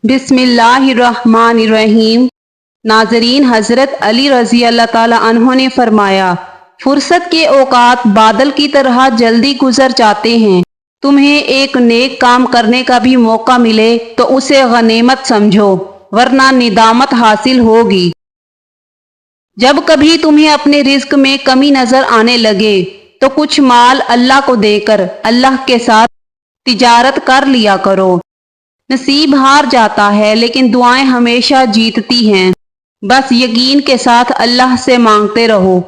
بسم اللہ الرحمن الرحیم۔ ناظرین، حضرت علی رضی اللہ تعالی عنہ نے فرمایا، فرصت کے اوقات بادل کی طرح جلدی گزر جاتے ہیں۔ تمہیں ایک نیک کام کرنے کا بھی موقع ملے تو اسے غنیمت سمجھو، ورنہ ندامت حاصل ہوگی۔ جب کبھی تمہیں اپنے رزق میں کمی نظر آنے لگے تو کچھ مال اللہ کو دے کر اللہ کے ساتھ تجارت کر لیا کرو۔ نصیب ہار جاتا ہے لیکن دعائیں ہمیشہ جیتتی ہیں۔ بس یقین کے ساتھ اللہ سے مانگتے رہو،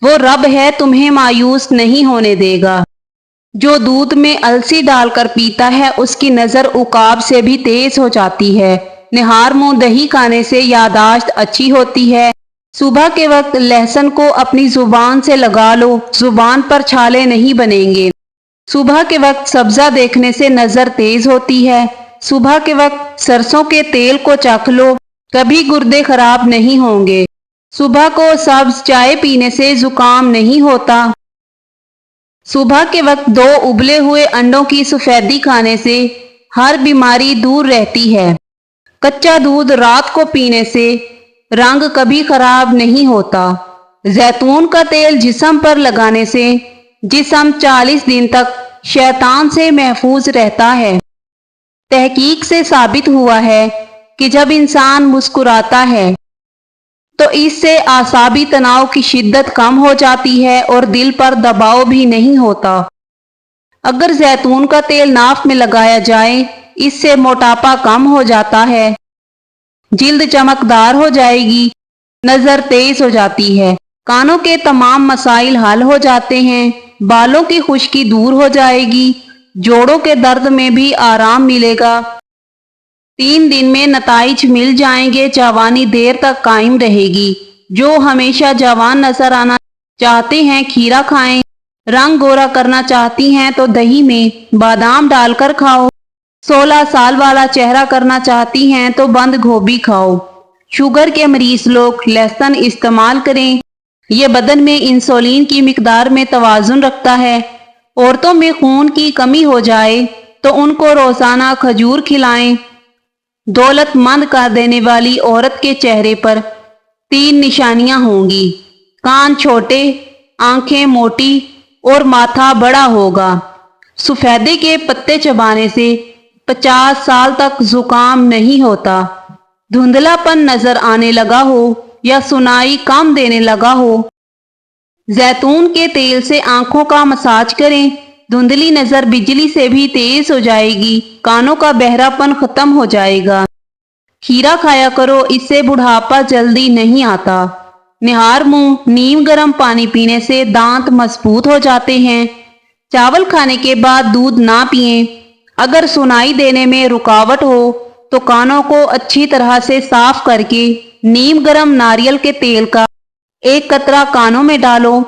وہ رب ہے، تمہیں مایوس نہیں ہونے دے گا۔ جو دودھ میں السی ڈال کر پیتا ہے اس کی نظر عقاب سے بھی تیز ہو جاتی ہے۔ نہار منہ دہی کھانے سے یادداشت اچھی ہوتی ہے۔ صبح کے وقت لہسن کو اپنی زبان سے لگا لو، زبان پر چھالے نہیں بنیں گے۔ صبح کے وقت سبزہ دیکھنے سے نظر تیز ہوتی ہے۔ صبح کے وقت سرسوں کے تیل کو چکھ لو، کبھی گردے خراب نہیں ہوں گے۔ صبح کو سبز چائے پینے سے زکام نہیں ہوتا۔ صبح کے وقت 2 ابلے ہوئے انڈوں کی سفیدی کھانے سے ہر بیماری دور رہتی ہے۔ کچا دودھ رات کو پینے سے رنگ کبھی خراب نہیں ہوتا۔ زیتون کا تیل جسم پر لگانے سے جسم 40 دن تک شیطان سے محفوظ رہتا ہے۔ تحقیق سے ثابت ہوا ہے کہ جب انسان مسکراتا ہے تو اس سے اعصابی تناؤ کی شدت کم ہو جاتی ہے اور دل پر دباؤ بھی نہیں ہوتا۔ اگر زیتون کا تیل ناف میں لگایا جائے، اس سے موٹاپا کم ہو جاتا ہے، جلد چمکدار ہو جائے گی، نظر تیز ہو جاتی ہے، کانوں کے تمام مسائل حل ہو جاتے ہیں، بالوں کی خشکی دور ہو جائے گی، جوڑوں کے درد میں بھی آرام ملے گا۔ 3 دن میں نتائج مل جائیں گے، جوانی دیر تک قائم رہے گی۔ جو ہمیشہ جوان نظر آنا چاہتے ہیں کھیرا کھائیں، رنگ گورا کرنا چاہتی ہیں تو دہی میں بادام ڈال کر کھاؤ، 16 سال والا چہرہ کرنا چاہتی ہیں تو بند گوبھی کھاؤ۔ شوگر کے مریض لوگ لہسن استعمال کریں، یہ بدن میں انسولین کی مقدار میں توازن رکھتا ہے۔ عورتوں میں خون کی کمی ہو جائے تو ان کو روزانہ کھجور کھلائیں۔ دولت مند کر دینے والی عورت کے چہرے پر 3 نشانیاں ہوں گی: کان چھوٹے، آنکھیں موٹی اور ماتھا بڑا ہوگا۔ سفیدے کے پتے چبانے سے 50 سال تک زکام نہیں ہوتا۔ دھندلا پن نظر آنے لگا ہو یا سنائی کم دینے لگا ہو، زیتون کے تیل سے آنکھوں کا مساج کریں، دھندلی نظر بجلی سے بھی تیز ہو جائے گی، کانوں کا بہرا پن ختم ہو جائے گا۔ کھیرا کھایا کرو، اس سے بڑھاپا جلدی نہیں آتا۔ نہار منہ نیم گرم پانی پینے سے دانت مضبوط ہو جاتے ہیں۔ چاول کھانے کے بعد دودھ نہ پئیں۔ اگر سنائی دینے میں رکاوٹ ہو تو کانوں کو اچھی طرح سے صاف کر کے نیم گرم ناریل کے تیل کا 1 قطرہ کانوں میں ڈالو۔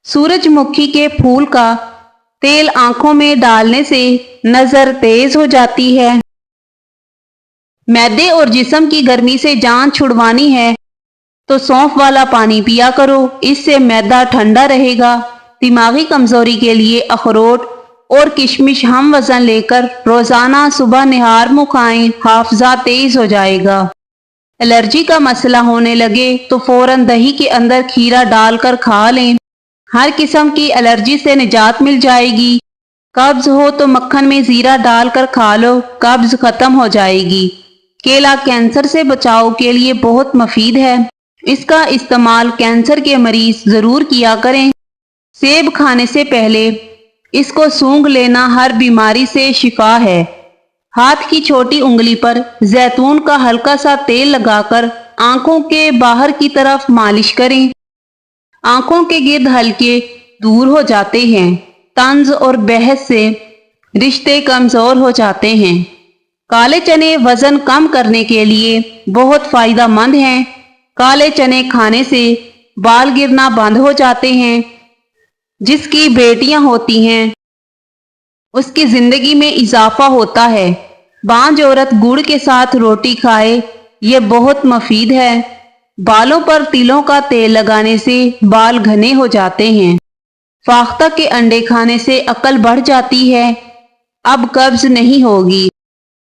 سورج مکھی کے پھول کا تیل آنکھوں میں ڈالنے سے نظر تیز ہو جاتی ہے۔ معدے اور جسم کی گرمی سے جان چھڑوانی ہے تو سونف والا پانی پیا کرو، اس سے معدہ ٹھنڈا رہے گا۔ دماغی کمزوری کے لیے اخروٹ اور کشمش ہم وزن لے کر روزانہ صبح نہار منہ کھائیں، حافظہ تیز ہو جائے گا۔ الرجی کا مسئلہ ہونے لگے تو فوراً دہی کے اندر کھیرا ڈال کر کھا لیں، ہر قسم کی الرجی سے نجات مل جائے گی۔ قبض ہو تو مکھن میں زیرہ ڈال کر کھا لو، قبض ختم ہو جائے گی۔ کیلا کینسر سے بچاؤ کے لیے بہت مفید ہے، اس کا استعمال کینسر کے مریض ضرور کیا کریں۔ سیب کھانے سے پہلے اس کو سونگھ لینا ہر بیماری سے شفا ہے۔ ہاتھ کی چھوٹی انگلی پر زیتون کا ہلکا سا تیل لگا کر آنکھوں کے باہر کی طرف مالش کریں، آنکھوں کے گرد ہلکے دور ہو جاتے ہیں۔ طنز اور بحث سے رشتے کمزور ہو جاتے ہیں۔ کالے چنے وزن کم کرنے کے لیے بہت فائدہ مند ہیں۔ کالے چنے کھانے سے بال گرنا بند ہو جاتے ہیں۔ جس کی بیٹیاں ہوتی ہیں اس کی زندگی میں اضافہ ہوتا ہے۔ بانجھ عورت گڑ کے ساتھ روٹی کھائے، یہ بہت مفید ہے۔ بالوں پر تلوں کا تیل لگانے سے بال گھنے ہو جاتے ہیں۔ فاختہ کے انڈے کھانے سے عقل بڑھ جاتی ہے، اب قبض نہیں ہوگی۔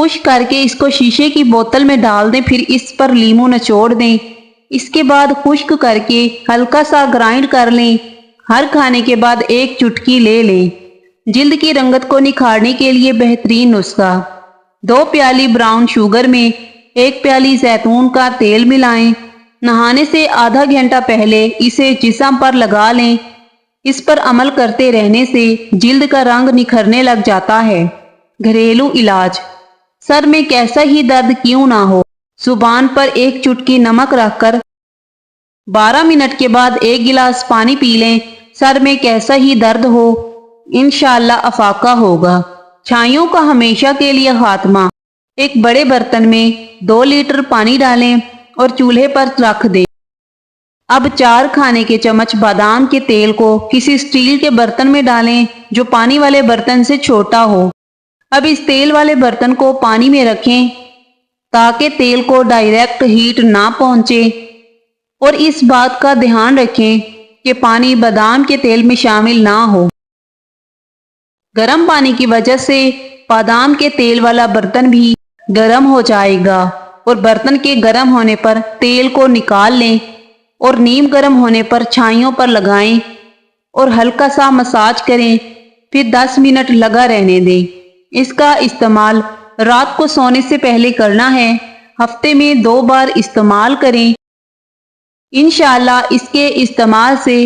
خشک کر کے اس کو شیشے کی بوتل میں ڈال دیں، پھر اس پر لیموں نچوڑ دیں۔ اس کے بعد خشک کر کے ہلکا سا گرائنڈ کر لیں۔ ہر کھانے کے بعد ایک چٹکی لے لیں۔ جلد کی رنگت کو نکھارنے کے لیے بہترین نسخہ۔ 2 پیالی براؤن شوگر میں 1 پیالی زیتون کا تیل ملائیں۔ نہانے سے آدھا گھنٹہ پہلے اسے جسم پر لگا لیں۔ اس پر عمل کرتے رہنے سے جلد کا رنگ نکھرنے لگ جاتا ہے۔ گھریلو علاج: سر میں کیسا ہی درد کیوں نہ ہو، زبان پر ایک چٹکی نمک رکھ کر 12 منٹ کے بعد 1 گلاس پانی پی لیں۔ سر میں کیسا ہی درد ہو، انشاءاللہ افاقہ ہوگا۔ چھائیوں کا ہمیشہ کے لیے خاتمہ: ایک بڑے برتن میں 2 لیٹر پانی ڈالیں اور چولہے پر رکھ دیں۔ اب 4 کھانے کے چمچ بادام کے تیل کو کسی سٹیل کے برتن میں ڈالیں جو پانی والے برتن سے چھوٹا ہو۔ اب اس تیل والے برتن کو پانی میں رکھیں تاکہ تیل کو ڈائریکٹ ہیٹ نہ پہنچے، اور اس بات کا دھیان رکھیں کہ پانی بادام کے تیل میں شامل نہ ہو۔ گرم پانی کی وجہ سے بادام کے تیل والا برتن بھی گرم ہو جائے گا، اور برتن کے گرم ہونے پر تیل کو نکال لیں اور نیم گرم ہونے پر چھائیوں پر لگائیں اور ہلکا سا مساج کریں، پھر 10 منٹ لگا رہنے دیں۔ اس کا استعمال رات کو سونے سے پہلے کرنا ہے۔ ہفتے میں 2 بار استعمال کریں۔ انشاءاللہ اس کے استعمال سے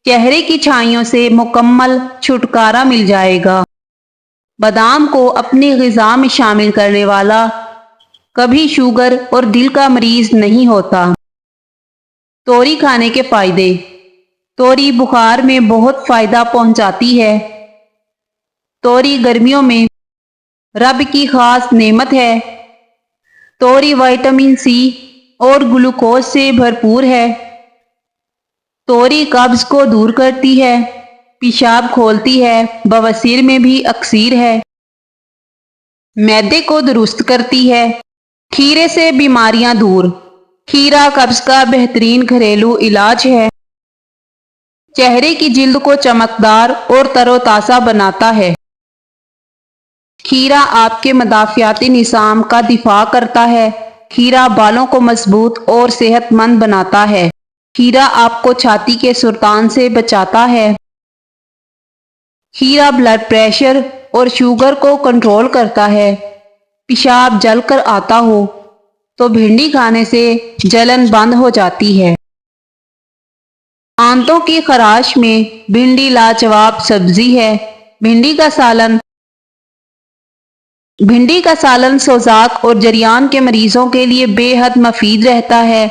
چہرے کی چھائیوں سے مکمل چھٹکارا مل جائے گا۔ بادام کو اپنی غذا میں شامل کرنے والا کبھی شوگر اور دل کا مریض نہیں ہوتا۔ توری کھانے کے فائدے: توری بخار میں بہت فائدہ پہنچاتی ہے۔ توری گرمیوں میں رب کی خاص نعمت ہے۔ توری وٹامن سی اور گلوکوز سے بھرپور ہے۔ توری قبض کو دور کرتی ہے، پیشاب کھولتی ہے، بواسیر میں بھی اکثیر ہے، معدے کو درست کرتی ہے۔ کھیرے سے بیماریاں دور: کھیرا قبض کا بہترین گھریلو علاج ہے۔ چہرے کی جلد کو چمکدار اور تر و تازہ بناتا ہے۔ کھیرا آپ کے مدافعاتی نظام کا دفاع کرتا ہے۔ کھیرا بالوں کو مضبوط اور صحت مند بناتا ہے۔ کھیرا آپ کو چھاتی کے سرطان سے بچاتا ہے۔ کھیرا بلڈ پریشر اور شوگر کو کنٹرول کرتا ہے۔ پیشاب جل کر آتا ہو تو بھنڈی کھانے سے جلن بند ہو جاتی ہے۔ آنتوں کی خراش میں بھنڈی لاجواب سبزی ہے۔ بھنڈی کا سالن سوزاک اور جریان کے مریضوں کے لیے بے حد مفید رہتا ہے۔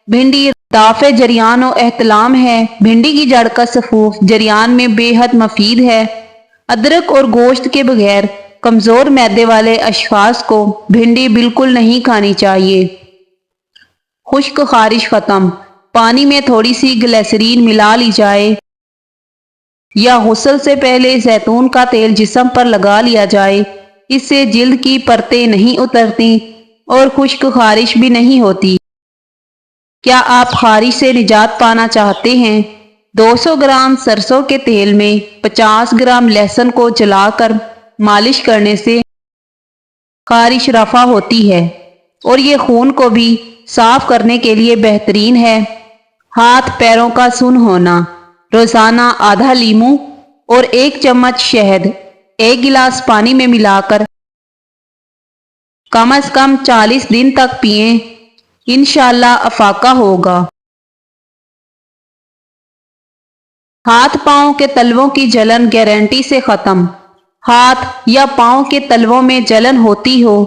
بھنڈی دافع جریان و احتلام ہے۔ بھنڈی کی جڑ کا سفوف جریان میں بے حد مفید ہے۔ ادرک اور گوشت کے بغیر کمزور معدے والے اشخاص کو بھنڈی بالکل نہیں کھانی چاہیے۔ خشک خارش ختم: پانی میں تھوڑی سی گلیسرین ملا لی جائے یا غسل سے پہلے زیتون کا تیل جسم پر لگا لیا جائے۔ اس سے جلد کی پرتیں نہیں اترتی اور خشک خارش بھی نہیں ہوتی۔ کیا آپ خارش سے نجات پانا چاہتے ہیں؟ 200 گرام سرسوں کے تیل میں 50 گرام لہسن کو جلا کر مالش کرنے سے خارش رفع ہوتی ہے، اور یہ خون کو بھی صاف کرنے کے لیے بہترین ہے۔ ہاتھ پیروں کا سن ہونا: روزانہ آدھا لیموں اور 1 چمچ شہد 1 گلاس پانی میں ملا کر کم از کم 40 دن تک پئیں، انشاءاللہ افاقہ ہوگا۔ ہاتھ پاؤں کے تلووں کی جلن گارنٹی سے ختم: ہاتھ یا پاؤں کے تلووں میں جلن ہوتی ہو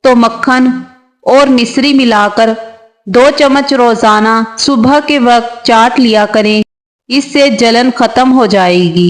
تو مکھن اور مصری ملا کر 2 چمچ روزانہ صبح کے وقت چاٹ لیا کریں، اس سے جلن ختم ہو جائے گی۔